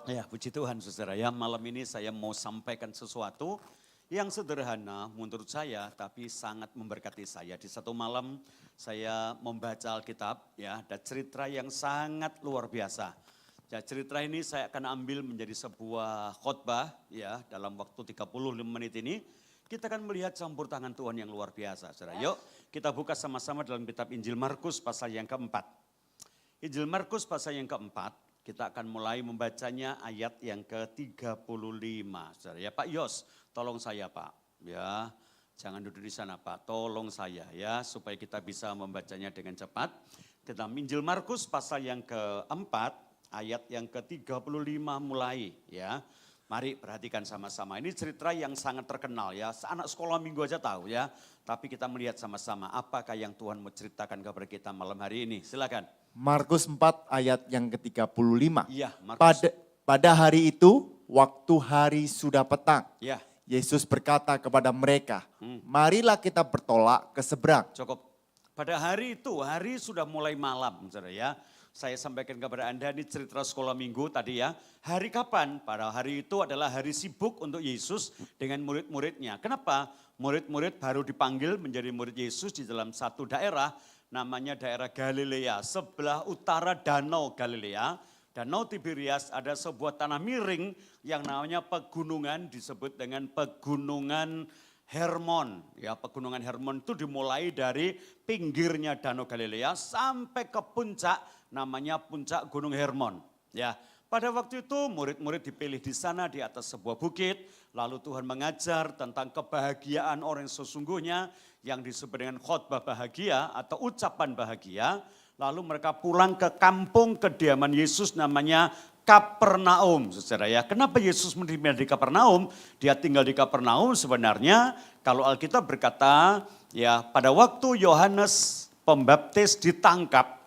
Ya, puji Tuhan saudara ya, malam ini saya mau sampaikan sesuatu yang sederhana menurut saya tapi sangat memberkati saya. Di satu malam saya membaca Alkitab ya, ada cerita yang sangat luar biasa. Ya, cerita ini saya akan ambil menjadi sebuah khotbah ya, dalam waktu 35 menit ini. Kita akan melihat campur tangan Tuhan yang luar biasa. Saudara. Yuk kita buka sama-sama dalam kitab Injil Markus pasal yang keempat. Injil Markus pasal yang keempat, kita akan mulai membacanya ayat yang ke-35. Saudara ya, Pak Yos, tolong saya Pak. Ya, jangan duduk di sana Pak, tolong saya ya supaya kita bisa membacanya dengan cepat. Kita Injil Markus pasal yang keempat, ayat yang ke-35 mulai ya. Mari perhatikan sama-sama, ini cerita yang sangat terkenal ya, anak sekolah minggu aja tahu ya. Tapi kita melihat sama-sama apakah yang Tuhan mau ceritakan kepada kita malam hari ini, silakan. Markus 4 ayat yang ke-35. Iya, Markus. Pada hari itu, waktu hari sudah petang, Ya. Yesus berkata kepada mereka, marilah kita bertolak ke seberang. Cukup. Pada hari itu, hari sudah mulai malam, saudara ya. Saya sampaikan kepada Anda ini cerita sekolah minggu tadi ya. Hari kapan? Pada hari itu adalah hari sibuk untuk Yesus dengan murid-muridnya. Kenapa? Murid-murid baru dipanggil menjadi murid Yesus di dalam satu daerah, namanya daerah Galilea, sebelah utara Danau Galilea. Danau Tiberias ada sebuah tanah miring yang namanya pegunungan, disebut dengan pegunungan Hermon. Ya, pegunungan Hermon itu dimulai dari pinggirnya Danau Galilea sampai ke puncak, namanya puncak Gunung Hermon. Ya, pada waktu itu murid-murid dipilih di sana di atas sebuah bukit, lalu Tuhan mengajar tentang kebahagiaan orang yang sesungguhnya yang disebut dengan khotbah bahagia atau ucapan bahagia. Lalu mereka pulang ke kampung kediaman Yesus namanya Kapernaum, saudara ya. Kenapa Yesus meninggal di Kapernaum? Dia tinggal di Kapernaum sebenarnya kalau Alkitab berkata ya pada waktu Yohanes Pembaptis ditangkap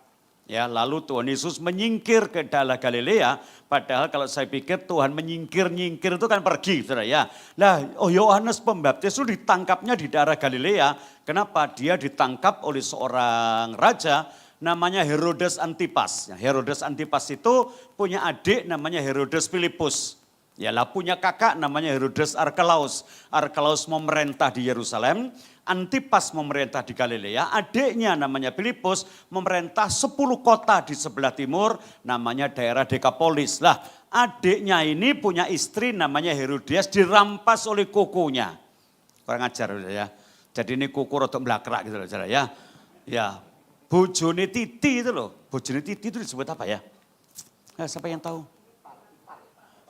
ya, lalu Tuhan Yesus menyingkir ke daerah Galilea, padahal kalau saya pikir Tuhan menyingkir-nyingkir itu kan pergi, saudara ya. Nah, Yohanes Pembaptis itu ditangkapnya di daerah Galilea. Kenapa? Dia ditangkap oleh seorang raja namanya Herodes Antipas. Herodes Antipas itu punya adik namanya Herodes Filipus. Ya lah punya kakak namanya Herodes Arkelaus. Arkelaus memerintah di Yerusalem, Antipas memerintah di Galilea, adiknya namanya Filipus memerintah 10 kota di sebelah timur namanya daerah Dekapolis. Lah adiknya ini punya istri namanya Herodias dirampas oleh kukunya. Kurang ajar ya. Jadi ini kuku rotok belakrak gitu loh ya. Ya, bojone Titi itu loh. Bojone Titi itu disebut apa ya? Siapa yang tahu?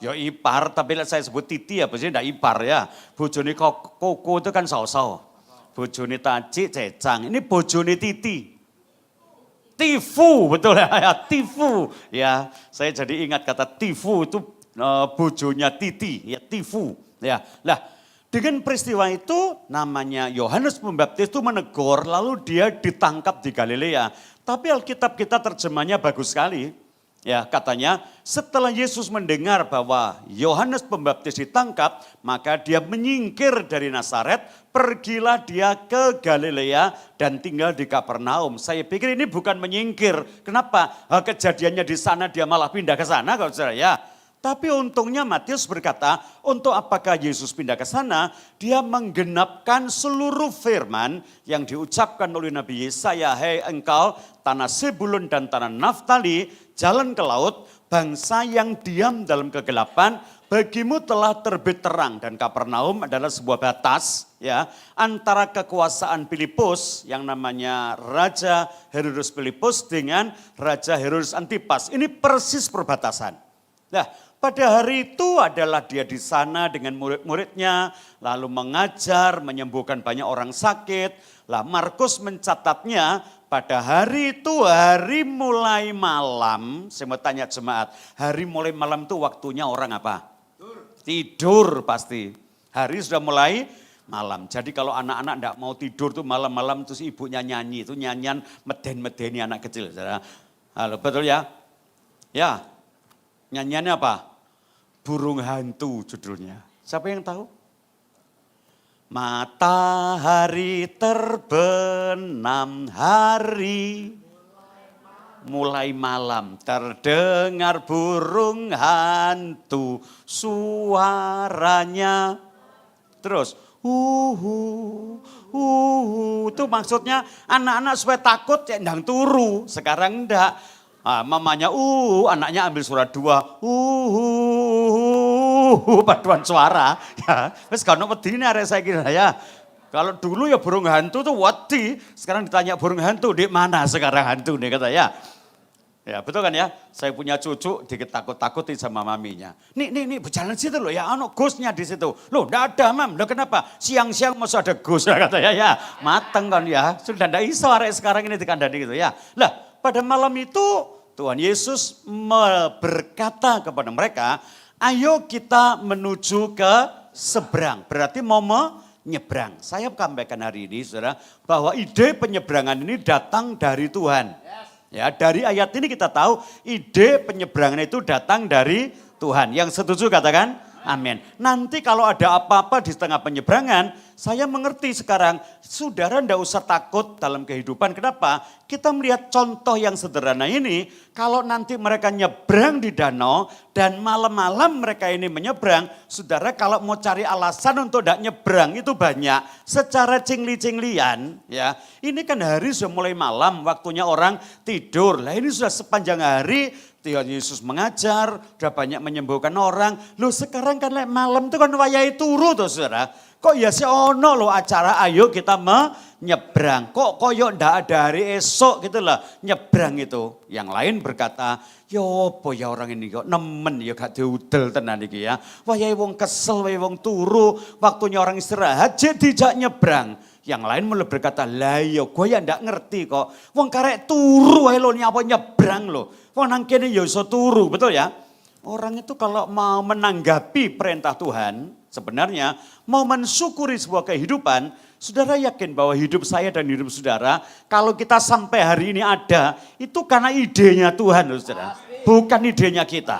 Ya ipar, tapi saya sebut Titi ya, bojone enggak ipar ya. Bojone Koko itu kan saus-saus. Bojone Taci, Cecang. Ini bojone Titi. Tifu, betul ya, Tifu. Ya, saya jadi ingat kata Tifu itu bojonya Titi, ya Tifu. Ya, lah dengan peristiwa itu namanya Yohanes Pembaptis itu menegur lalu dia ditangkap di Galilea. Tapi Alkitab kita terjemahnya bagus sekali. Ya katanya setelah Yesus mendengar bahwa Yohanes Pembaptis ditangkap, maka dia menyingkir dari Nazaret, pergilah dia ke Galilea dan tinggal di Kapernaum. Saya pikir ini bukan menyingkir. Kenapa? Kejadiannya di sana dia malah pindah ke sana kalau saudara ya. Tapi untungnya Matius berkata, untuk apakah Yesus pindah ke sana? Dia menggenapkan seluruh firman yang diucapkan oleh Nabi Yesaya. Hei engkau tanah Sebulun dan tanah Naftali, jalan ke laut, bangsa yang diam dalam kegelapan, bagimu telah terbit terang. Dan Kapernaum adalah sebuah batas ya antara kekuasaan Filipus yang namanya Raja Herodes Filipus dengan Raja Herodes Antipas. Ini persis perbatasan. Nah, pada hari itu adalah dia di sana dengan murid-muridnya, lalu mengajar, menyembuhkan banyak orang sakit. Lah Markus mencatatnya pada hari itu hari mulai malam, saya mau tanya jemaat, hari mulai malam itu waktunya orang apa? Tidur pasti. Hari sudah mulai malam. Jadi kalau anak-anak enggak mau tidur tuh malam-malam terus ibunya nyanyi, itu nyanyian meden-medeni anak kecil. Halo, betul ya? Ya, nyanyiannya apa? Burung hantu judulnya. Siapa yang tahu? Matahari terbenam hari mulai malam terdengar burung hantu suaranya. Terus, itu maksudnya anak-anak supaya takut ya ndang turu. Sekarang enggak. Mamanya anaknya ambil suara 2. Paduan suara. Ya, wis gak ono wedine arek saiki ya. Kalau dulu ya burung hantu tuh wedi, sekarang ditanya burung hantu di mana sekarang hantu nih kata ya. Ya betul kan ya, saya punya cucu dikit takut-takutin sama maminya. Nih berjalan situ loh ya, ghostnya di situ. Loh enggak ada mam, loh kenapa? Siang-siang masih ada ghost kata ya. Mateng kan ya, sudah enggak iso arek sekarang ini dikandani gitu ya. Lah pada malam itu Tuhan Yesus berkata kepada mereka, ayo kita menuju ke seberang. Berarti mau menyeberang. Saya sampaikan hari ini saudara, bahwa ide penyeberangan ini datang dari Tuhan. Ya, dari ayat ini kita tahu ide penyeberangan itu datang dari Tuhan. Yang setuju katakan amin. Nanti kalau ada apa-apa di tengah penyeberangan, saya mengerti sekarang, saudara ndak usah takut dalam kehidupan. Kenapa? Kita melihat contoh yang sederhana ini, kalau nanti mereka nyebrang di danau dan malam-malam mereka ini menyeberang, saudara kalau mau cari alasan untuk ndak nyebrang itu banyak. Secara cingli-cinglian, ya, ini kan hari sudah mulai malam, waktunya orang tidur. Lah ini sudah sepanjang hari Tuhan Yesus mengajar, sudah banyak menyembuhkan orang. Loh sekarang kan malam itu kan wayahe turu tuh saudara. Kok ya si ono loh acara ayo kita menyeberang. Kok koyo ndak ada hari esok gitu lah nyebrang itu. Yang lain berkata, yo apa ya orang ini kok nemen ya gak diudel tenan iki ya. Wayahe wong kesel, wayahe wong turu, waktunya orang istirahat jadi dijak nyebrang. Yang lain malah berkata, lah ya gue ya ndak ngerti kok. Wong karek turu wae lho nyapa nyebrang lho. Wong nang kene ya iso turu, betul ya? Orang itu kalau mau menanggapi perintah Tuhan, sebenarnya mau mensyukuri sebuah kehidupan, saudara yakin bahwa hidup saya dan hidup saudara, kalau kita sampai hari ini ada, itu karena idenya Tuhan, saudara. Bukan idenya kita.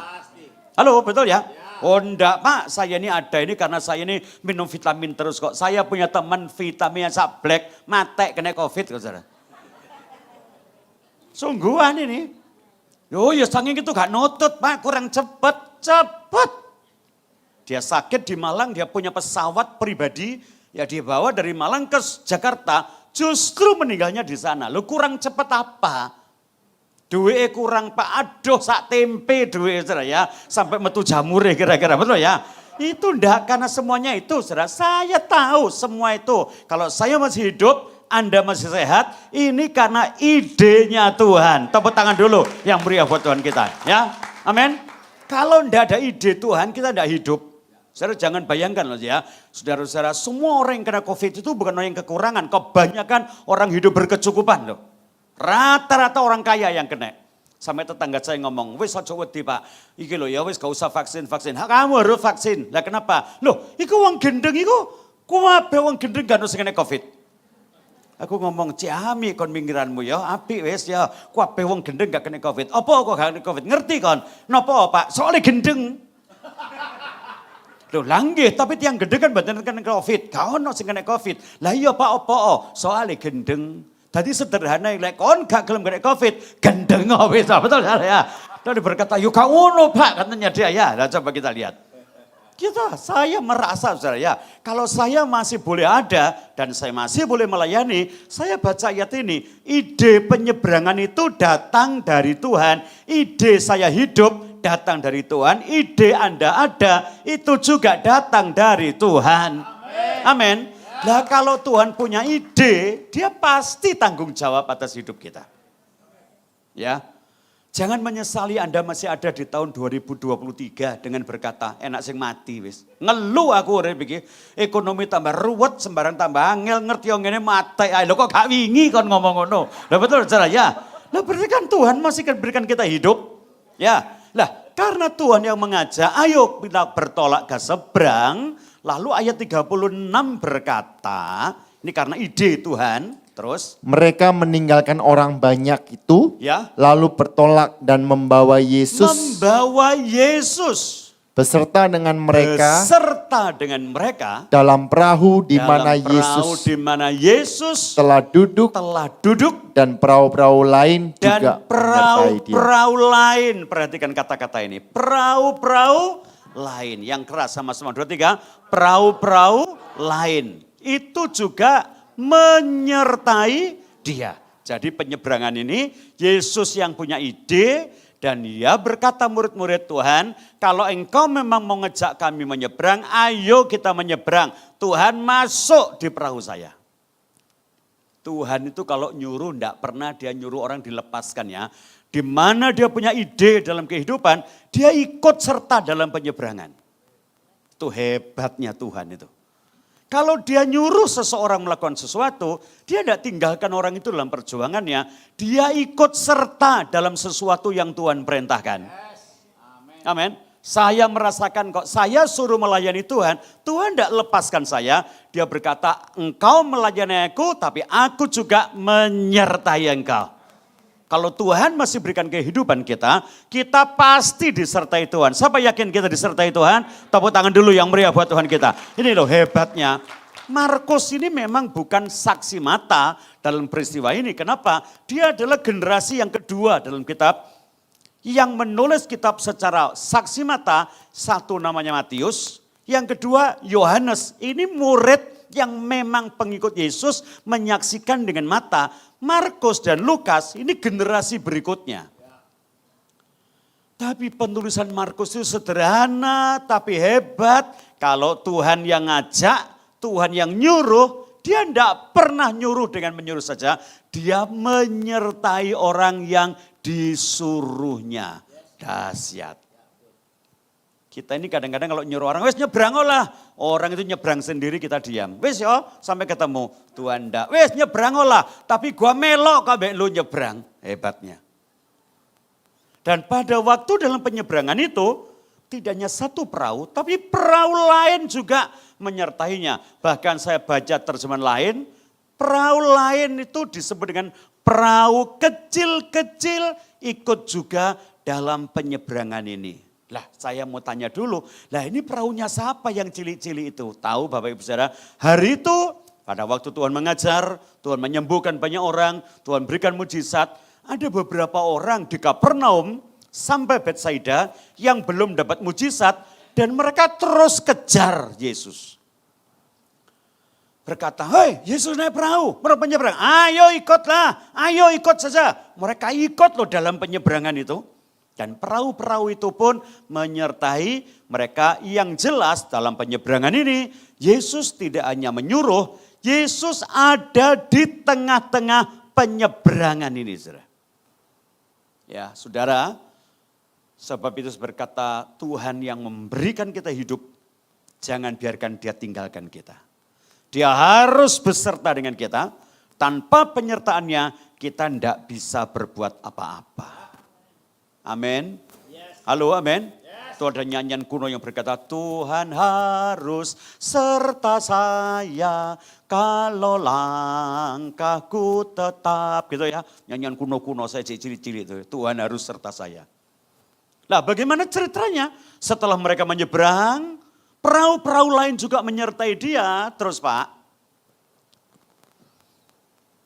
Halo, betul ya? Oh enggak pak, saya ini ada ini karena saya ini minum vitamin terus kok. Saya punya teman vitamin yang sak black, mate kena covid, saudara. Sungguhan ini. Oh ya saking itu gak nutut pak, kurang cepet. Dia sakit di Malang, dia punya pesawat pribadi, ya dia bawa dari Malang ke Jakarta, justru meninggalnya di sana. Lu kurang cepet apa? Duwe kurang pak, aduh sak tempe duwe saudara ya, sampai metu jamure kira-kira, betul ya? Itu ndak karena semuanya itu saudara, saya tahu semua itu. Kalau saya masih hidup, Anda masih sehat, ini karena idenya Tuhan. Tepuk tangan dulu yang meriah buat Tuhan kita. Ya, amin. Kalau ndak ada ide Tuhan, kita ndak hidup. Saudara jangan bayangkan loh ya, saudara-saudara semua orang yang kena COVID itu bukan orang yang kekurangan. Kebanyakan orang hidup berkecukupan loh. Rata-rata orang kaya yang kena. Sampai tetangga saya ngomong, wis aja wedi pak, iki loh ya wis gak usah vaksin. Kamu harus vaksin. Lah kenapa? Loh, iku wong gendeng iku, kuwabe wong gendeng gak usah kena COVID. Aku ngomong, ciami kon pinggiranmu ya, apik wis ya, kuwabe wong gendeng gak kena COVID. Apa kok gak kena COVID? Ngerti kon? Napa pak? Soalnya gendeng. Loh langgih, tapi tiang gendeng kan mboten kena COVID. Gak ono sing kena COVID. Lah iya pak apa? Soalnya gendeng. Tadi sederhana yang kon gak gelem kena COVID. Gendeng wis, betul ya. Lalu berkata, yuk gak ngono pak, katanya dia ya. Nah, coba kita lihat. Saya merasa saudara ya, kalau saya masih boleh ada dan saya masih boleh melayani, saya baca ayat ini, ide penyeberangan itu datang dari Tuhan, ide saya hidup datang dari Tuhan, ide Anda ada itu juga datang dari Tuhan. Amin. Nah kalau Tuhan punya ide, dia pasti tanggung jawab atas hidup kita. Ya. Jangan menyesali Anda masih ada di tahun 2023 dengan berkata, enak sing mati wis. Ngeluh aku urip iki, ekonomi tambah ruwet, sembarang tambah angel, ngerti yang ngene mati. Lho kok gak wingi kon ngomong ngono. Lah betul saudara ya. Lah berarti kan Tuhan masih akan berikan kita hidup. Ya. Lah karena Tuhan yang mengajak, ayo kita bertolak ke seberang. Lalu ayat 36 berkata, ini karena ide Tuhan. Terus mereka meninggalkan orang banyak itu, ya, lalu bertolak dan membawa Yesus beserta dengan mereka serta dengan mereka dalam perahu di mana dalam perahu Yesus di mana Yesus telah duduk dan perahu-perahu lain juga dan menyertai dia. perahu-perahu lain. Perhatikan kata-kata ini. Perahu-perahu lain. Yang keras sama-sama. 2, 3. Perahu-perahu lain. Itu juga menyertai dia. Jadi penyeberangan ini Yesus yang punya ide dan dia berkata murid-murid Tuhan, kalau engkau memang mau ngejak kami menyeberang, ayo kita menyeberang. Tuhan masuk di perahu saya. Tuhan itu kalau nyuruh enggak pernah dia nyuruh orang dilepaskan ya. Di mana dia punya ide dalam kehidupan, dia ikut serta dalam penyeberangan. Itu hebatnya Tuhan itu. Kalau dia nyuruh seseorang melakukan sesuatu, dia tidak tinggalkan orang itu dalam perjuangannya. Dia ikut serta dalam sesuatu yang Tuhan perintahkan. Amin. Saya merasakan kok, saya suruh melayani Tuhan, Tuhan tidak lepaskan saya. Dia berkata, engkau melayani aku, tapi aku juga menyertai engkau. Kalau Tuhan masih berikan kehidupan kita, kita pasti disertai Tuhan. Siapa yakin kita disertai Tuhan? Tepuk tangan dulu yang meriah buat Tuhan kita. Ini loh hebatnya. Markus ini memang bukan saksi mata dalam peristiwa ini. Kenapa? Dia adalah generasi yang kedua dalam kitab. Yang menulis kitab secara saksi mata, satu namanya Matius, yang kedua Yohanes. Ini murid yang memang pengikut Yesus menyaksikan dengan mata. Markus dan Lukas ini generasi berikutnya. Tapi penulisan Markus itu sederhana tapi hebat. Kalau Tuhan yang ngajak, Tuhan yang nyuruh, dia tidak pernah nyuruh dengan menyuruh saja. Dia menyertai orang yang disuruhnya. Dahsyat. Kita ini kadang-kadang kalau nyuruh orang, wes nyebrang lah. Orang itu nyebrang sendiri kita diam. Wes yo sampai ketemu. Tuhan ndak, wes nyebrang lah. Tapi gua melok kabeh lu nyebrang. Hebatnya. Dan pada waktu dalam penyeberangan itu, tidak hanya satu perahu, tapi perahu lain juga menyertainya. Bahkan saya baca terjemahan lain, perahu lain itu disebut dengan perahu kecil-kecil ikut juga dalam penyeberangan ini. Lah saya mau tanya dulu, lah ini perahunya siapa yang cilik-cilik itu? Tahu Bapak Ibu Saudara, hari itu pada waktu Tuhan mengajar, Tuhan menyembuhkan banyak orang, Tuhan berikan mujizat. Ada beberapa orang di Kapernaum sampai Betsaida yang belum dapat mujizat dan mereka terus kejar Yesus. Berkata, hei Yesus naik perahu, mereka penyeberang, ayo ikutlah, ayo ikut saja. Mereka ikut loh dalam penyeberangan itu. Dan perahu-perahu itu pun menyertai mereka. Yang jelas dalam penyeberangan ini, Yesus tidak hanya menyuruh, Yesus ada di tengah-tengah penyeberangan ini. Saudara. Ya saudara, sebab itu berkata Tuhan yang memberikan kita hidup, jangan biarkan dia tinggalkan kita. Dia harus beserta dengan kita, tanpa penyertaannya kita tidak bisa berbuat apa-apa. Amin. Halo, amin. Itu ada nyanyian kuno yang berkata, Tuhan harus serta saya kalau langkahku tetap. Gitu ya, nyanyian kuno-kuno saya cili-cili itu. Tuhan harus serta saya. Nah bagaimana ceritanya? Setelah mereka menyeberang, perahu-perahu lain juga menyertai dia. Terus Pak.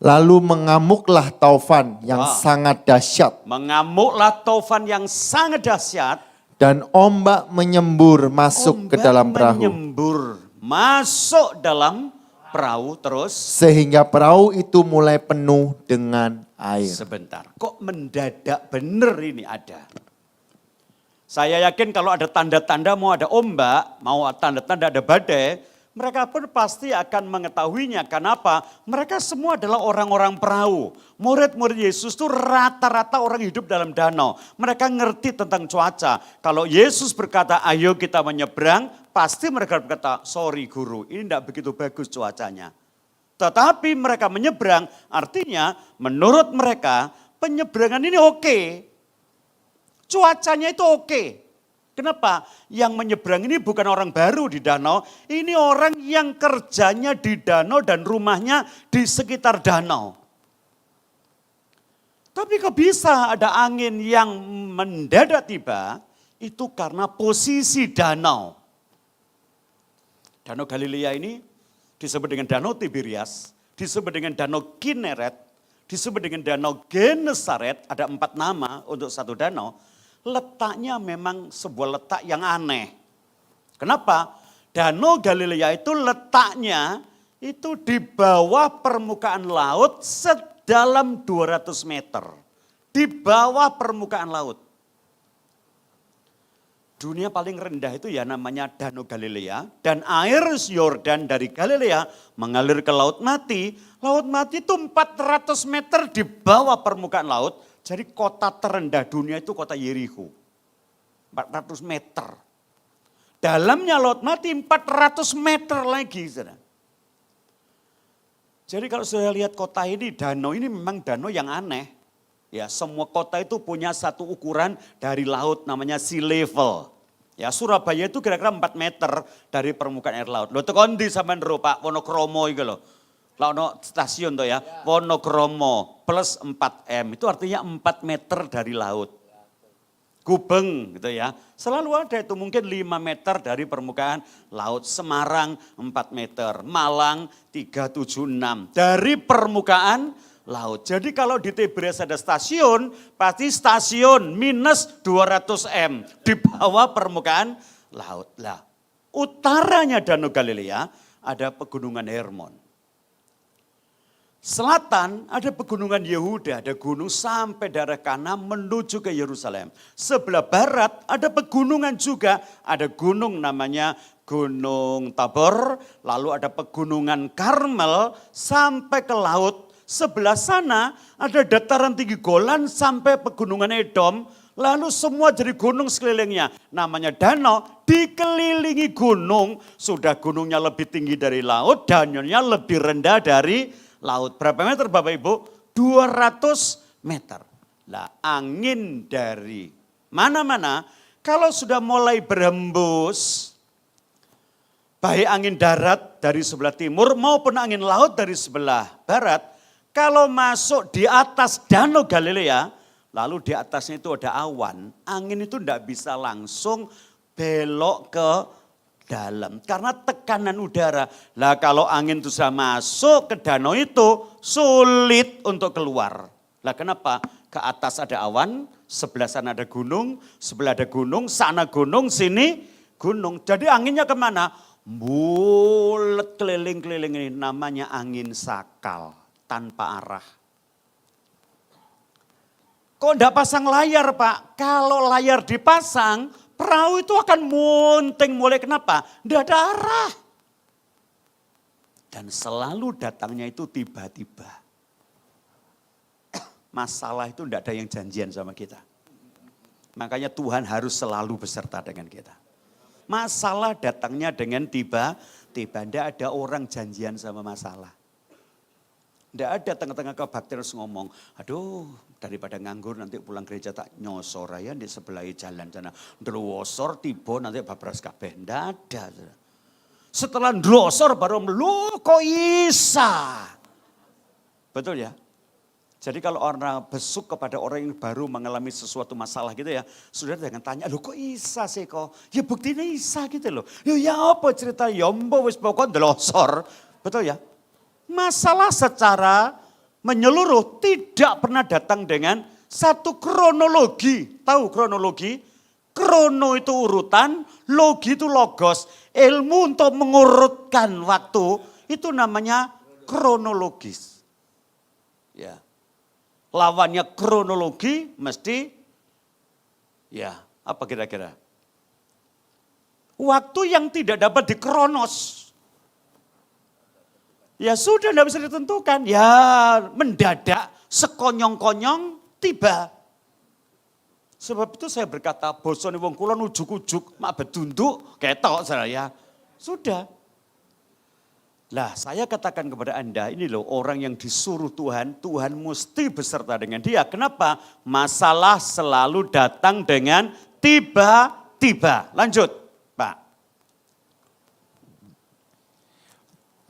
Lalu mengamuklah taufan yang sangat dahsyat. Mengamuklah taufan yang sangat dahsyat. Dan ombak menyembur masuk ke dalam perahu. Menyembur masuk dalam perahu terus. Sehingga perahu itu mulai penuh dengan air. Sebentar, kok mendadak bener ini ada. Saya yakin kalau ada tanda-tanda mau ada ombak, mau tanda-tanda ada badai, mereka pun pasti akan mengetahuinya. Kenapa? Mereka semua adalah orang-orang perahu. Murid-murid Yesus itu rata-rata orang hidup dalam danau. Mereka ngerti tentang cuaca. Kalau Yesus berkata, ayo kita menyeberang, pasti mereka berkata, sorry guru, ini tidak begitu bagus cuacanya. Tetapi mereka menyeberang, artinya menurut mereka penyeberangan ini oke. Cuacanya itu oke. Kenapa? Yang menyeberang ini bukan orang baru di danau, ini orang yang kerjanya di danau dan rumahnya di sekitar danau. Tapi kok bisa ada angin yang mendadak tiba, itu karena posisi danau. Danau Galilea ini disebut dengan Danau Tiberias, disebut dengan Danau Kineret, disebut dengan Danau Genesaret, ada 4 nama untuk satu danau. Letaknya memang sebuah letak yang aneh. Kenapa? Danau Galilea itu letaknya itu di bawah permukaan laut sedalam 200 meter. Di bawah permukaan laut. Dunia paling rendah itu ya namanya Danau Galilea. Dan air Yordan dari Galilea mengalir ke Laut Mati. Laut Mati itu 400 meter di bawah permukaan laut. Jadi kota terendah dunia itu kota Yeriko. 400 meter. Dalamnya Laut Mati 400 meter lagi. Jadi kalau saya lihat kota ini, danau ini memang danau yang aneh. Ya, semua kota itu punya satu ukuran dari laut namanya sea level. Ya, Surabaya itu kira-kira 4 meter dari permukaan air laut. Loh, tekan di sampean ro Pak Wonokromo iki lho. Lah ono stasiun to ya, Wonokromo plus 4M itu artinya 4 meter dari laut. Gubeng gitu ya. Selalu ada itu mungkin 5 meter dari permukaan laut. Semarang 4 meter, Malang 376 dari permukaan laut. Jadi kalau di Tiberias ada stasiun, pasti stasiun minus 200 M di bawah permukaan laut. Lah, utaranya Danau Galilea ada pegunungan Hermon. Selatan ada pegunungan Yehuda, ada gunung sampai daerah Kana menuju ke Yerusalem. Sebelah barat ada pegunungan juga, ada gunung namanya Gunung Tabor, lalu ada pegunungan Karmel sampai ke laut. Sebelah sana ada dataran tinggi Golan sampai pegunungan Edom, lalu semua jadi gunung sekelilingnya. Namanya danau, dikelilingi gunung, sudah gunungnya lebih tinggi dari laut, danaunya lebih rendah dari laut. Berapa meter Bapak Ibu? 200 meter. Nah, angin dari mana-mana, kalau sudah mulai berhembus, baik angin darat dari sebelah timur maupun angin laut dari sebelah barat, kalau masuk di atas Danau Galilea, lalu di atasnya itu ada awan, angin itu tidak bisa langsung belok ke dalam. Karena tekanan udara. Lah kalau angin itu sudah masuk ke danau itu, sulit untuk keluar. Lah kenapa? Ke atas ada awan, sebelah sana ada gunung, sebelah ada gunung, sana gunung, sini gunung. Jadi anginnya kemana? Bulet keliling-keliling ini, namanya angin sakal. Tanpa arah. Kok enggak pasang layar Pak? Kalau layar dipasang, perahu itu akan munting mulai kenapa? Enggak ada arah. Dan selalu datangnya itu tiba-tiba. Masalah itu enggak ada yang janjian sama kita. Makanya Tuhan harus selalu beserta dengan kita. Masalah datangnya dengan tiba-tiba. Enggak ada orang janjian sama masalah. Tidak ada tengah-tengah kebaktian harus ngomong, aduh daripada nganggur nanti pulang gereja tak nyosor ya di sebelah jalan sana. Ndlosor tiba nanti babras kabeh. Tidak ada. Setelah ndlosor baru lu kok isa. Betul ya? Jadi kalau orang besuk kepada orang yang baru mengalami sesuatu masalah gitu ya, saudara jangan tanya, lu kok isa sih kok? Ya buktinya isa gitu loh. Ya apa cerita yombo wis pokok ndlosor. Betul ya? Masalah secara menyeluruh tidak pernah datang dengan satu kronologi. Tahu kronologi? Krono itu urutan, logi itu logos. Ilmu untuk mengurutkan waktu itu namanya kronologis. Ya. Lawannya kronologi mesti ya, apa kira-kira? Waktu yang tidak dapat dikronos. Ya sudah tidak bisa ditentukan. Ya mendadak sekonyong-konyong tiba. Sebab itu saya berkata bosone wong kulon ujuk-ujuk mak bedunduk ketok saya. Sudah. Lah saya katakan kepada Anda ini loh orang yang disuruh Tuhan, Tuhan mesti beserta dengan dia. Kenapa? Masalah selalu datang dengan tiba-tiba. Lanjut Pak.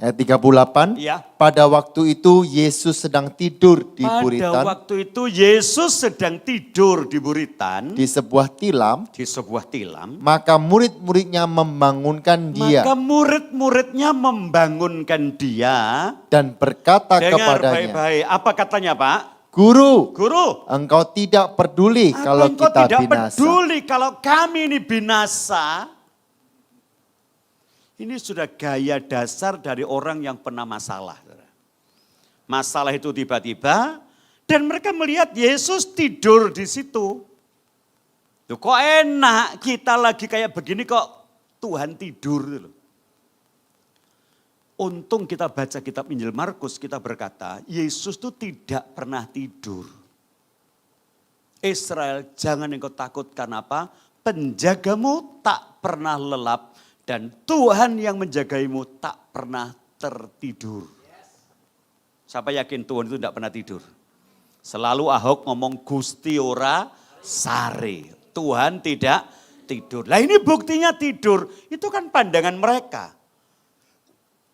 Ayat 38, Ya. pada waktu itu Yesus sedang tidur di Pada buritan waktu itu Yesus sedang tidur di buritan, di sebuah tilam, di sebuah tilam. maka murid-muridnya membangunkan dia Maka murid-muridnya membangunkan dia. dan berkata Dengar kepadanya, baik-baik, apa katanya Pak? Guru, Guru, engkau tidak peduli apa kalau engkau kita tidak binasa. peduli kalau kami ini binasa? Ini sudah gaya dasar dari orang yang pernah masalah. Masalah itu tiba-tiba dan mereka melihat Yesus tidur di situ. Loh, kok enak kita lagi kayak begini kok Tuhan tidur. Untung kita baca kitab Injil Markus, kita berkata Yesus itu tidak pernah tidur. Israel, jangan engkau takut karena apa? Penjagamu tak pernah lelap dan Tuhan yang menjagaimu tak pernah tertidur. Siapa yakin Tuhan itu tidak pernah tidur? Selalu Ahok ngomong Gusti ora sare. Tuhan tidak tidur. Lah ini buktinya tidur, itu kan pandangan mereka.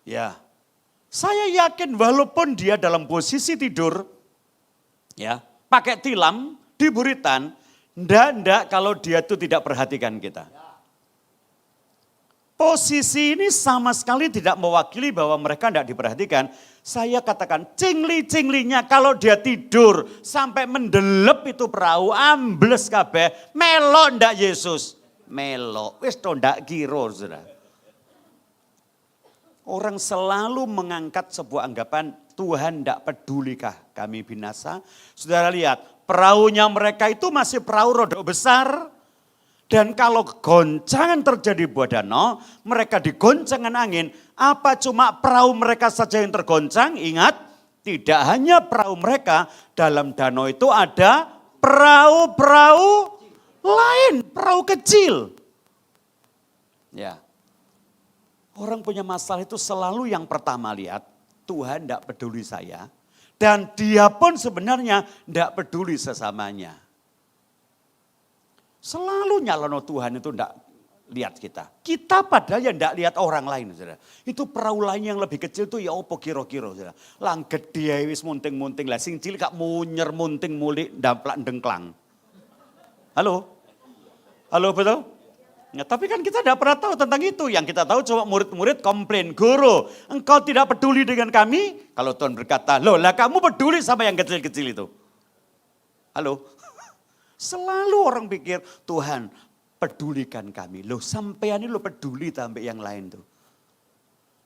Ya, saya yakin walaupun dia dalam posisi tidur, ya, pakai tilam di buritan, ndak kalau dia itu tidak perhatikan kita. Posisi ini sama sekali tidak mewakili bahwa mereka tidak diperhatikan. Saya katakan cingli-cinglinya kalau dia tidur sampai mendelep itu perahu, ambles kabeh, melok ndak Yesus. Melok, wis to ndak kira, Saudara. Orang selalu mengangkat sebuah anggapan Tuhan tidak pedulikah kami binasa. Saudara lihat perahunya mereka itu masih perahu rodok besar. Dan kalau goncangan terjadi buah danau, mereka digoncangkan angin. Apa cuma perahu mereka saja yang tergoncang? Ingat, tidak hanya perahu mereka, dalam danau itu ada perahu-perahu lain, perahu kecil. Ya. Orang punya masalah itu selalu yang pertama lihat, Tuhan tidak peduli saya. Dan dia pun sebenarnya tidak peduli sesamanya. Selalu nyalono Tuhan itu tidak lihat kita. Kita padahal yang tidak lihat orang lain. Saudara. Itu perahu lain yang lebih kecil itu ya opo kira-kira. Lang gede wis munting-munting lah. Sing cilik kak munyer munting mulik damplak dengklang. Halo? Halo betul? Ya, tapi kan kita tidak pernah tahu tentang itu. Yang kita tahu cuma murid-murid komplain. Guru, engkau tidak peduli dengan kami? Kalau Tuhan berkata, loh lah kamu peduli sama yang kecil-kecil itu. Halo? Selalu orang pikir, Tuhan pedulikan kami. Loh sampean ini lo peduli sampai yang lain tuh.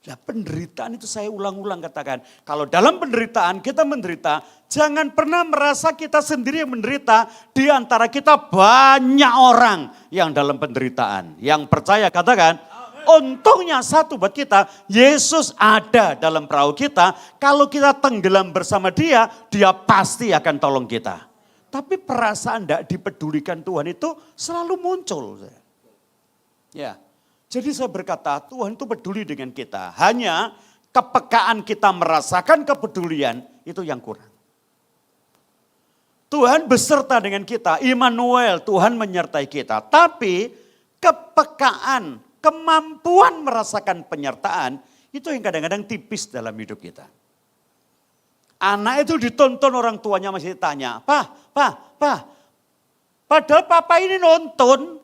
Nah penderitaan itu saya ulang-ulang katakan. Kalau dalam penderitaan kita menderita, jangan pernah merasa kita sendiri yang menderita. Di antara kita banyak orang yang dalam penderitaan. Yang percaya katakan, untungnya satu buat kita, Yesus ada dalam perahu kita. Kalau kita tenggelam bersama dia, dia pasti akan tolong kita. Tapi perasaan tidak dipedulikan Tuhan itu selalu muncul. Ya. Jadi saya berkata Tuhan itu peduli dengan kita. Hanya kepekaan kita merasakan kepedulian itu yang kurang. Tuhan beserta dengan kita. Immanuel, Tuhan menyertai kita. Tapi kepekaan, kemampuan merasakan penyertaan itu yang kadang-kadang tipis dalam hidup kita. Anak itu ditonton orang tuanya masih tanya, Pak. Padahal papa ini nonton.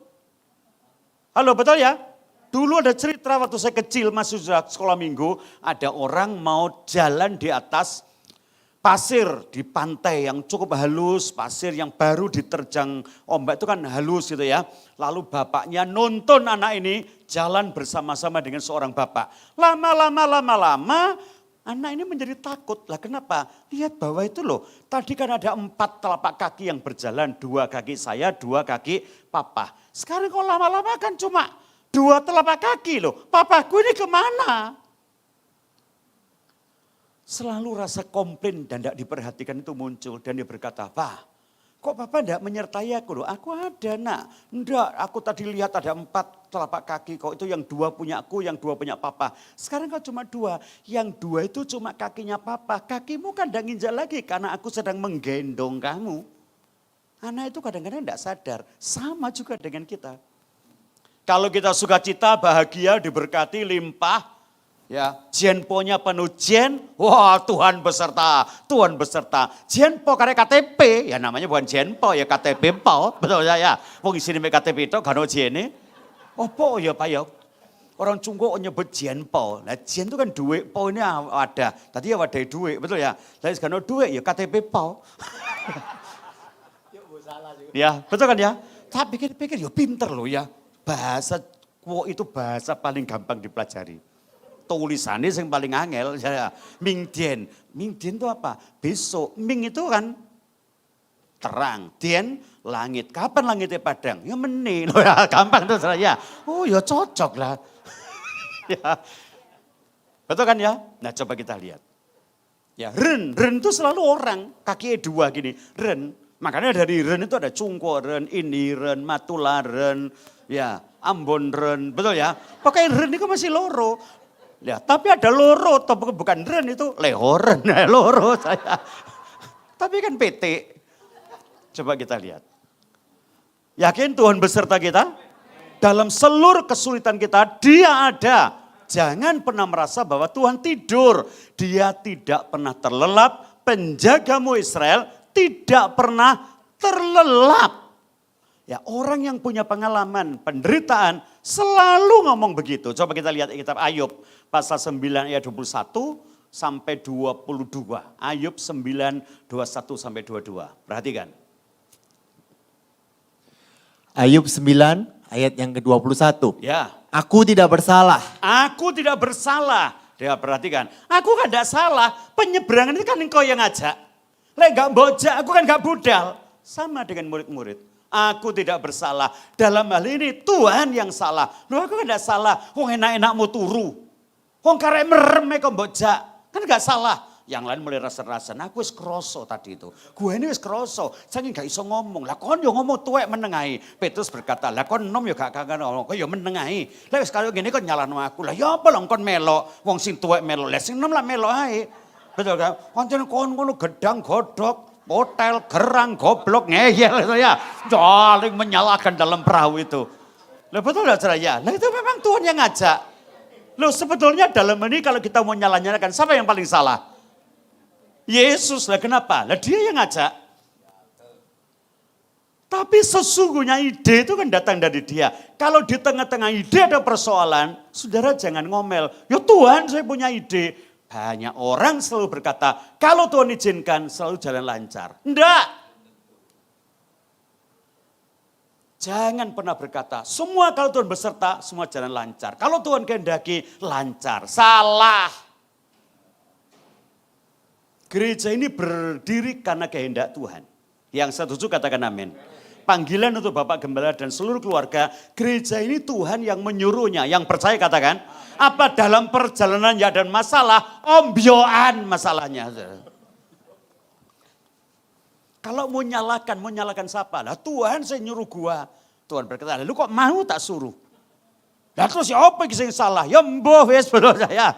Halo betul ya? Dulu ada cerita waktu saya kecil masih sekolah minggu. Ada orang mau jalan di atas pasir di pantai yang cukup halus. Pasir yang baru diterjang ombak itu kan halus gitu ya. Lalu bapaknya nonton anak ini jalan bersama-sama dengan seorang bapak. Lama-lama anak ini menjadi takut. Lah kenapa? Lihat bawah itu loh. Tadi kan ada 4 telapak kaki yang berjalan. 2 kaki saya, 2 kaki papa. Sekarang kok lama-lama kan cuma 2 telapak kaki loh. Papaku ini kemana? Selalu rasa komplain dan tidak diperhatikan itu muncul. Dan dia berkata, Pak, kok papa tidak menyertai aku loh? Aku ada nak. Enggak, aku tadi lihat ada 4 telapak kaki. Kok itu yang 2 punya aku, yang 2 punya papa. Sekarang kok cuma 2. Yang 2 itu cuma kakinya papa. Kakimu kan tidak nginjak lagi karena aku sedang menggendong kamu. Anak itu kadang-kadang tidak sadar. Sama juga dengan kita. Kalau kita sukacita, bahagia, diberkati, limpah. Ya, jenponya penuh jen, wah Tuhan beserta, Tuhan beserta. Jenpo karena KTP, ya namanya bukan jenpo, ya KTP po, betul ya. Wong isine mek KTP itu kan jene. Opo ya Pak ya? Orang Cungko nyebut jenpo. Nah jen itu kan duit, po ini ada. Tadi ya wadai duit, betul ya. Lalu sekarang duit ya KTP po. Ya, betul kan ya? Tapi pikir-pikir ya pinter loh ya. Bahasa kuo itu bahasa paling gampang dipelajari. Tulisannya yang paling angel, ya. Mingdien. Mingdien itu apa? Besok. Ming itu kan terang. Dien, langit. Kapan langitnya padang? Ya meni. Loh ya, gampang tuh ya. Oh ya cocok lah. Ya. Betul kan ya? Nah coba kita lihat. Ya ren itu selalu orang. Kakinya dua gini. Ren. Makanya dari ren itu ada cungko ren, ini ren, matula ren. Ya, ambon ren. Betul ya? Pokoknya ren itu masih loro. Ya, tapi ada loro, tapi bukan ren itu lehoren, loro saya. Tapi kan PT. Coba kita lihat. Yakin Tuhan beserta kita? Dalam seluruh kesulitan kita, Dia ada. Jangan pernah merasa bahwa Tuhan tidur. Dia tidak pernah terlelap. Penjagamu Israel tidak pernah terlelap. Ya, orang yang punya pengalaman penderitaan selalu ngomong begitu. Coba kita lihat kitab Ayub pasal 9 ayat 21 sampai 22. Ayub 9, 21 sampai 22. Perhatikan. Ayub 9 ayat yang ke-21. Ya. Aku tidak bersalah. Aku tidak bersalah. Dia perhatikan. Aku kan tidak salah. Penyeberangan itu kan engkau yang ngajak. Lek gak bojak, aku kan gak budal. Sama dengan murid-murid. Aku tidak bersalah. Dalam hal ini Tuhan yang salah. Loh aku kan tidak salah. Wong enak-enakmu turu. Wong karek merem kok bojak. Kan gak salah. Yang lain mulai rasa-rasa. Aku wis kroso tadi itu. Gue ini wis kroso. Saking gak iso ngomong. Lah kon yo ngomong tuwek menengahi. Petrus berkata, lah kon nom yo gak kangen ngomong. Kok yo menengahi. Lah wis kalo ngene kon nyalahno aku. Lah ya apa lho kon melok. Wong sing tuwek melok. Lah sing nom lah melok ae. Betul kan? Pancen kon ngono gedang godhog. Hotel, gerang, goblok, ngeyel itu ya. Saling menyalahkan dalam perahu itu. Loh betul gak saudara? Nah itu memang Tuhan yang ngajak. Loh sebetulnya dalam ini kalau kita mau nyala-nyalakan, siapa yang paling salah? Yesus lah, kenapa? Lah dia yang ngajak. Tapi sesungguhnya ide itu kan datang dari dia. Kalau di tengah-tengah ide ada persoalan, saudara jangan ngomel. Ya Tuhan saya punya ide. Banyak orang selalu berkata, kalau Tuhan izinkan selalu jalan lancar. Enggak. Jangan pernah berkata, semua kalau Tuhan beserta, semua jalan lancar. Kalau Tuhan kehendaki, lancar. Salah. Gereja ini berdiri karena kehendak Tuhan. Yang setuju katakan amin. Panggilan untuk Bapak Gembala dan seluruh keluarga, gereja ini Tuhan yang menyuruhnya. Yang percaya katakan, apa dalam perjalanan ya dan masalah, ombyoan masalahnya. Kalau mau nyalakan siapa? Lah Tuhan saya nyuruh gua. Tuhan berkata, lu kok mau tak suruh? Lah terus ya apa yang salah? Ya mboh wis betul saya.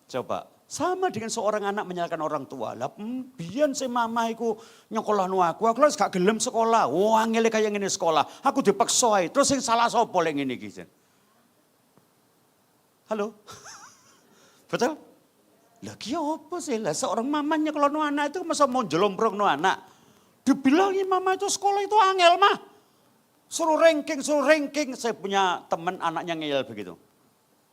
Coba, sama dengan seorang anak menyalahkan orang tua. Lah biyen si mama iku nyekolahno aku wis gak gelem sekolah. Wah, angele kaya ngene sekolah. Aku dipaksa ae. Terus sing salah sapa lek ngene iki? Halo? Betul? Lah ki apa sih? Lah seorang mamanya kalau no anak itu masa mau jelomprong no anak. Dibilangin mama itu sekolah itu angel mah. Suruh ranking. Saya punya teman anaknya ngeyel begitu.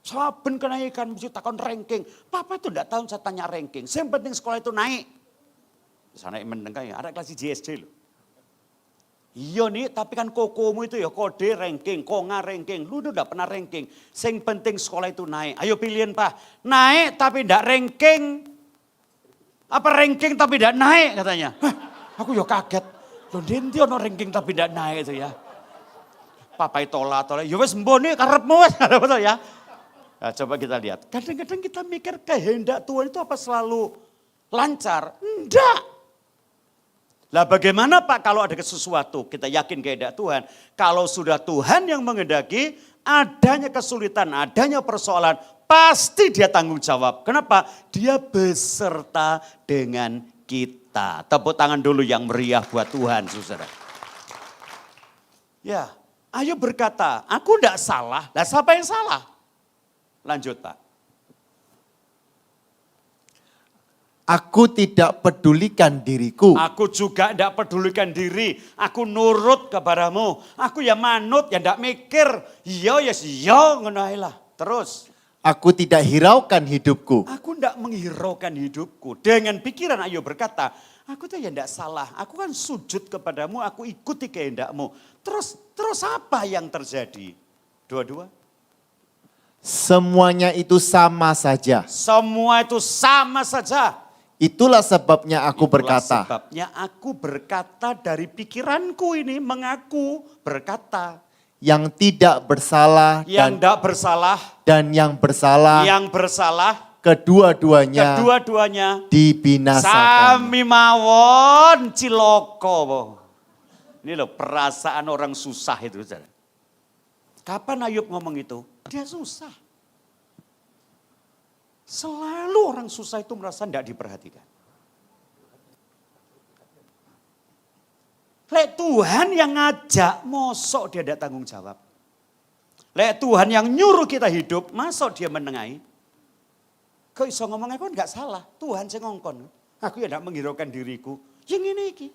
Saben kenaikan mesti takon ranking. Papa itu enggak tahu saya tanya ranking. Yang penting sekolah itu naik. Sana meneng kayak ada kelas JSD loh. Iya nih, tapi kan kokomu itu ya kode ranking, konga ranking. Lu udah pernah ranking. Yang penting sekolah itu naik. Ayo pilihin Pak. Naik tapi enggak ranking. Apa ranking tapi enggak naik katanya. Hah, aku ya kaget. Loh nanti ono ranking tapi enggak naik itu ya. Papa tolak. Ya wes mbone karepmu wes. Betul ya. Nah, coba kita lihat. Kadang-kadang kita mikir kehendak Tuhan itu apa selalu lancar? Enggak. Lah bagaimana Pak kalau ada sesuatu, kita yakin kehendak Tuhan. Kalau sudah Tuhan yang menghendaki, adanya kesulitan, adanya persoalan, pasti dia tanggung jawab. Kenapa? Dia beserta dengan kita. Tepuk tangan dulu yang meriah buat Tuhan, saudara. Ya, ayo berkata, aku tidak salah. Lah siapa yang salah? Lanjut Pak. Aku tidak pedulikan diriku. Aku juga tidak pedulikan diri. Aku nurut kepadamu. Aku ya manut, ya tidak mikir. Iya, ya iya, ngono ae lah. Terus. Aku tidak hiraukan hidupku. Aku tidak menghiraukan hidupku. Dengan pikiran Ayub berkata, aku tuh ya tidak salah. Aku kan sujud kepadamu, aku ikuti kehendakmu. Terus apa yang terjadi? Dua-dua. Semuanya itu sama saja. Semua itu sama saja. Itulah sebabnya aku Itulah berkata. sebabnya aku berkata dari pikiranku ini mengaku berkata. Yang tidak bersalah Yang tidak bersalah. dan yang bersalah. Yang bersalah. Kedua-duanya dibinasakan. Sami mawon ciloko. Ini loh perasaan orang susah itu. Kapan Ayub ngomong itu? Dia susah. Selalu orang susah itu merasa tidak diperhatikan. Lek Tuhan yang ngajak, mosok dia tidak tanggung jawab. Lek Tuhan yang nyuruh kita hidup, mosok dia menengahi. Kok iso ngomongnya kan enggak salah. Tuhan sing ngongkon. Aku ya tidak menghiraukan diriku. Yang ini iki.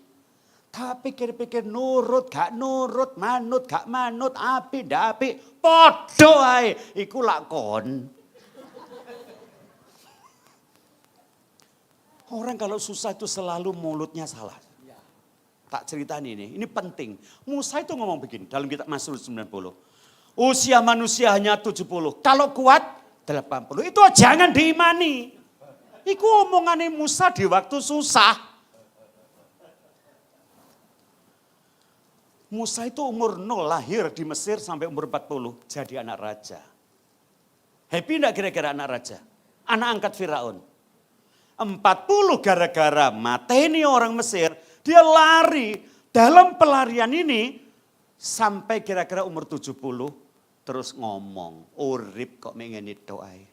Tak pikir-pikir nurut, gak nurut, manut, gak manut, api, ndak api. Podo ae. Iku lakon. Orang kalau susah itu selalu mulutnya salah. Tak ceritain ini penting. Musa itu ngomong begini dalam kitab Mazmur 90. Usia manusia hanya 70. Kalau kuat 80. Itu jangan diimani. Itu omongannya Musa di waktu susah. Musa itu umur 0 lahir di Mesir sampai umur 40 jadi anak raja. Happy enggak kira-kira anak raja? Anak angkat Firaun. 40 gara-gara mateni orang Mesir, dia lari. Dalam pelarian ini sampai kira-kira umur 70 terus ngomong, urip kok mengeni doai.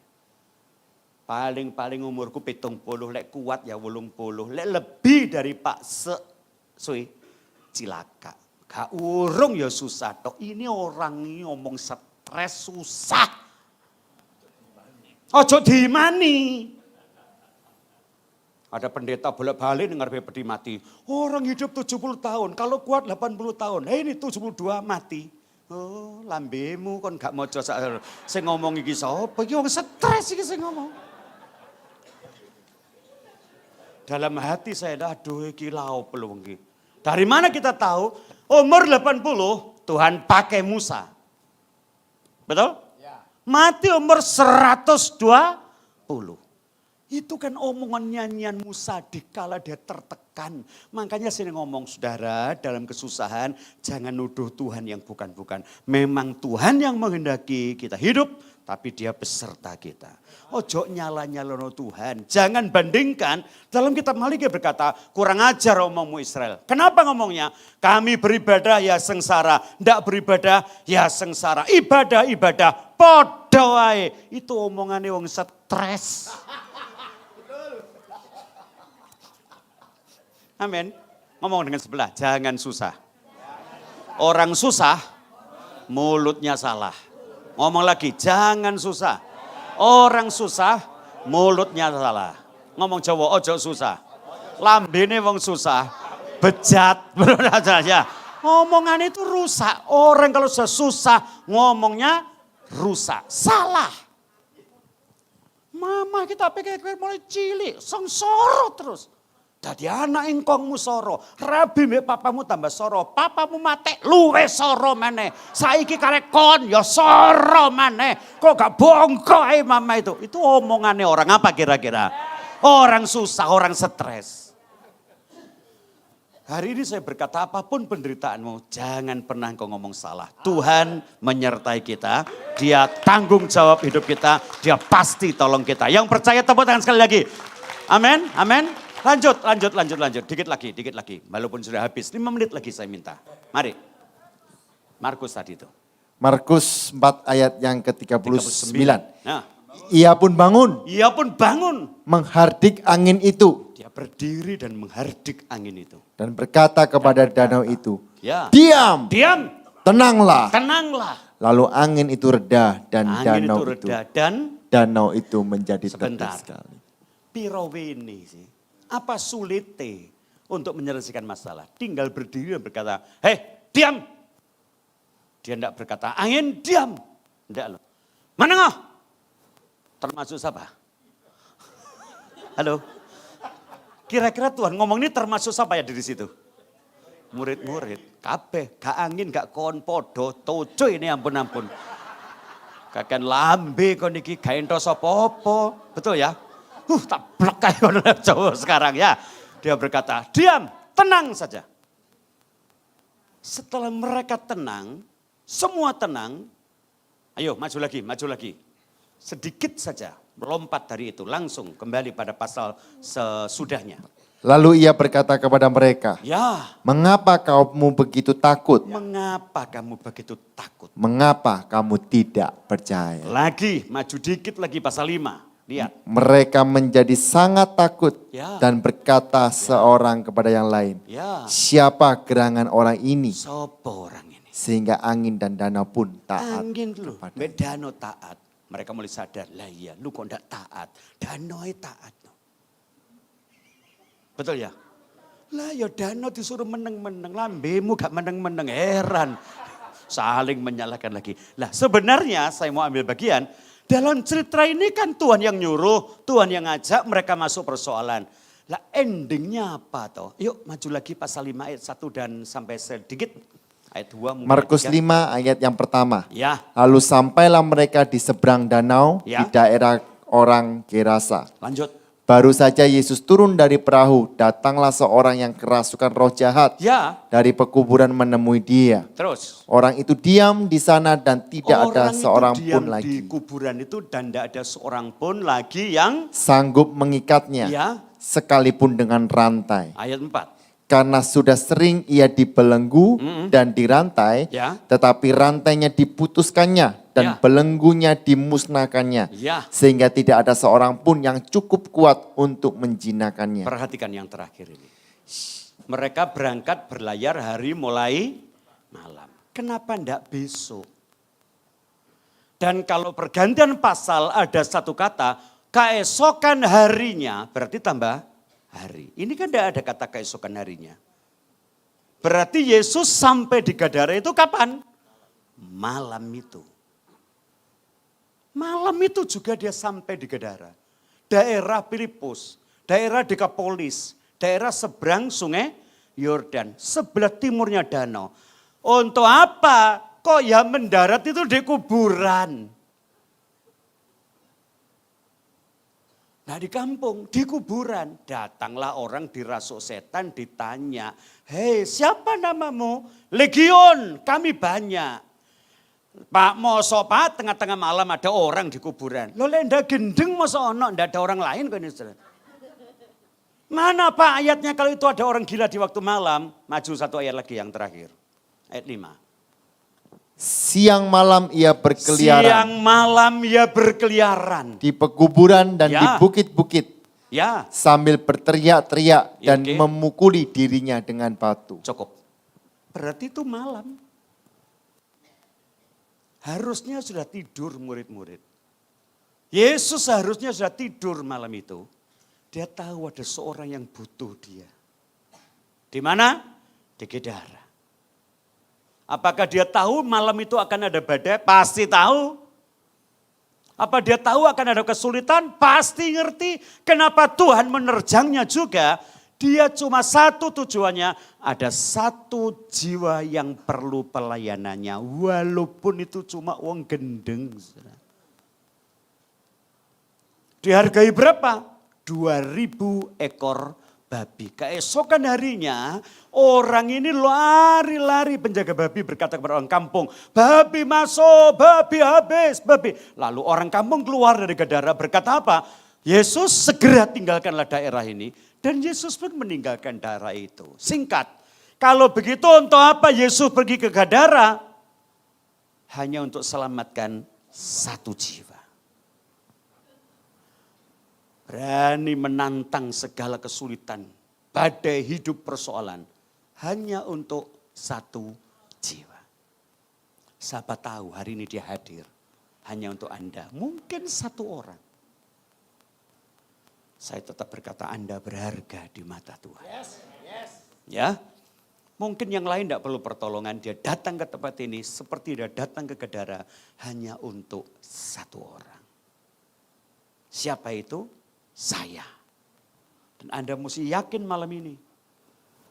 Paling umurku 70, lek kuat ya 80, lek lebih dari Pak Sui cilaka. Gak urung ya susah tok. Ini orang ini ngomong stres susah. Ojo dimani. Ada pendeta bolak-balik dengar peti mati. Orang hidup 70 tahun, kalau kuat 80 tahun. Ini 72 mati. Oh, lambemu kon gak mojo sing ngomong iki sapa? Iki wong stres iki sing ngomong. Dalam hati saya, aduh iki laop lho iki. Dari mana kita tahu? Umur 80 Tuhan pakai Musa. Betul? Ya. Mati umur 120. Itu kan omongan nyanyian Musa dikala dia tertekan. Makanya saya ngomong, saudara, dalam kesusahan jangan nuduh Tuhan yang bukan-bukan. Memang Tuhan yang menghendaki kita hidup, tapi dia beserta kita. Ojo nyala-nyalono Tuhan. Jangan bandingkan. Dalam kitab Maliki berkata, kurang ajar omongmu Israel. Kenapa ngomongnya? Kami beribadah ya sengsara. Tidak beribadah ya sengsara. Ibadah, podo wae. Itu omongannya wong stres. Amin. Ngomong dengan sebelah, jangan susah. Orang susah, mulutnya salah. Ngomong lagi, jangan susah. Orang susah, mulutnya salah. Ngomong Jawa, ojo susah. Lambene wong susah, bejat. Ya. Ngomongan itu rusak. Orang kalau sudah susah, ngomongnya rusak. Salah. Mama kita pikir mulai cilik, sengsara terus. Dadi anak engkongmu soro, rabi mbek papamu tambah soro, papamu mate luwe soro maneh. Saiki karek kon ya soro maneh. Kok gak bongko ae mama itu. Itu omongannya orang apa kira-kira? Orang susah, orang stres. Hari ini saya berkata apapun penderitaanmu, jangan pernah kau ngomong salah. Tuhan menyertai kita, dia tanggung jawab hidup kita, dia pasti tolong kita. Yang percaya tepuk tangan sekali lagi. Amin, amin. Lanjut. Dikit lagi. Walaupun sudah habis, 5 menit lagi saya minta. Mari. Markus tadi itu. Markus 4 ayat yang ke-39. Nah. Ia pun bangun. Menghardik angin itu. Dia berdiri dan menghardik angin itu. Dan berkata kepada danau itu. Ya. Diam. Tenanglah. Lalu angin itu reda dan danau itu menjadi teduh sekali. Piro ini sih. Apa sulitnya untuk menyelesaikan masalah? Tinggal berdiri dan berkata, hei diam. Dia tidak berkata, angin diam. Tidak loh. Mana ngah? Termasuk siapa? Halo? Kira-kira Tuhan ngomong ini termasuk siapa ya di situ? Murid-murid. Kabeh, gak angin, gak kon podo, tojo ini ampun-ampun. Kakek lambe kon iki gak entos apa-apa. Betul ya? Tak blekai kon Jawa sekarang ya. Dia berkata, diam, tenang saja. Setelah mereka tenang, semua tenang. Ayo maju lagi, maju lagi. Sedikit saja melompat dari itu, langsung kembali pada pasal sesudahnya. Lalu ia berkata kepada mereka, Ya, mengapa kamu begitu takut? mengapa kamu begitu takut? Mengapa kamu tidak percaya? Lagi, maju dikit lagi pasal 5. Lihat. Mereka menjadi sangat takut Ya. dan berkata seorang kepada yang lain, Ya, siapa gerangan orang ini? sopo orang ini? Sehingga angin dan danau pun taat. Angin lu, kepada- Dano taat. Mereka mulai sadar, lah iya lu kok enggak taat. Danau taat. Betul ya? Lah ya danau disuruh meneng-meneng, lambemu gak meneng-meneng, heran. Saling menyalahkan lagi. Lah sebenarnya saya mau ambil bagian, dalam cerita ini kan Tuhan yang nyuruh, Tuhan yang ngajak mereka masuk persoalan. Lah endingnya apa toh? Yuk maju lagi pasal 5 ayat 1 dan sampai sedikit. Ayat 2 mungkin. Markus 3. 5 ayat yang pertama. Ya, Lalu sampailah mereka di seberang danau Ya. di daerah orang Gerasa. lanjut. Baru saja Yesus turun dari perahu, datanglah seorang yang kerasukan roh jahat Ya, dari pekuburan menemui dia. terus. Orang itu diam di sana dan tidak ada Orang seorang itu pun diam lagi di kuburan itu dan tidak ada seorang pun lagi yang sanggup mengikatnya ya, sekalipun dengan rantai. ayat 4. Karena sudah sering ia dibelenggu dan dirantai, Ya. tetapi rantainya diputuskannya dan Ya. belenggunya dimusnahkannya. Ya. Sehingga tidak ada seorang pun yang cukup kuat untuk menjinakkannya. Perhatikan yang terakhir ini. Mereka berangkat berlayar hari mulai malam. Kenapa enggak besok? Dan kalau pergantian pasal ada satu kata, keesokan harinya berarti tambah hari. Ini kan enggak ada kata keesokan harinya. Berarti Yesus sampai di Gadara itu kapan? Malam itu. Malam itu juga dia sampai di Gadara. Daerah Filipus, daerah Dekapolis, daerah seberang sungai Yordan. Sebelah timurnya danau. Untuk apa? Kok ya mendarat itu di kuburan? Nah di kampung, di kuburan, datanglah orang dirasuk setan ditanya, hei siapa namamu? Legion, kami banyak. Pak Moso Pak, tengah-tengah malam ada orang di kuburan. Lo ndak gendeng Moso ono, ndak ada orang lain kok ini. Mana Pak ayatnya kalau itu ada orang gila di waktu malam? Maju satu ayat lagi yang terakhir. Ayat 5. Siang malam ia berkeliaran Siang malam ia berkeliaran. di pekuburan dan Ya. di bukit-bukit Ya, sambil berteriak-teriak Ya, dan oke. memukuli dirinya dengan batu. cukup. Berarti itu malam. Harusnya sudah tidur murid-murid. Yesus harusnya sudah tidur malam itu. Dia tahu ada seorang yang butuh dia. Di mana? Di Gadara. Apakah dia tahu malam itu akan ada badai? Pasti tahu. Apa dia tahu akan ada kesulitan? Pasti ngerti. Kenapa Tuhan menerjangnya juga? Dia cuma satu tujuannya, ada satu jiwa yang perlu pelayanannya. Walaupun itu cuma uang gendeng. Dihargai berapa? 2.000 ekor babi. Keesokan harinya orang ini lari-lari, penjaga babi berkata kepada orang kampung, babi masuk, babi habis, babi. Lalu orang kampung keluar dari Gadara berkata apa? Yesus segera tinggalkanlah daerah ini. Dan Yesus pun meninggalkan daerah itu. Singkat, kalau begitu untuk apa Yesus pergi ke Gadara? Hanya untuk selamatkan satu jiwa. Berani menantang segala kesulitan, badai hidup persoalan. Hanya untuk satu jiwa. Siapa tahu hari ini dia hadir. Hanya untuk Anda, mungkin satu orang. saya tetap berkata Anda berharga di mata Tuhan. Ya, mungkin yang lain tidak perlu pertolongan. Dia datang ke tempat ini seperti dia datang ke Kedara hanya untuk satu orang. Siapa itu? Saya. Dan Anda mesti yakin malam ini.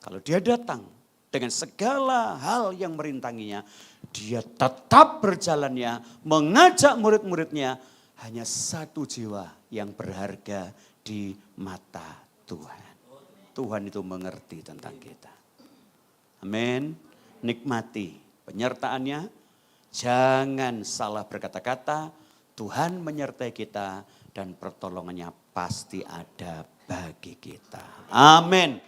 Kalau dia datang dengan segala hal yang merintanginya, dia tetap berjalannya, mengajak murid-muridnya, hanya satu jiwa yang berharga di mata Tuhan. Tuhan itu mengerti tentang kita. Amin. Nikmati penyertaannya, jangan salah berkata-kata, Tuhan menyertai kita dan pertolongannya pasti ada bagi kita. Amin.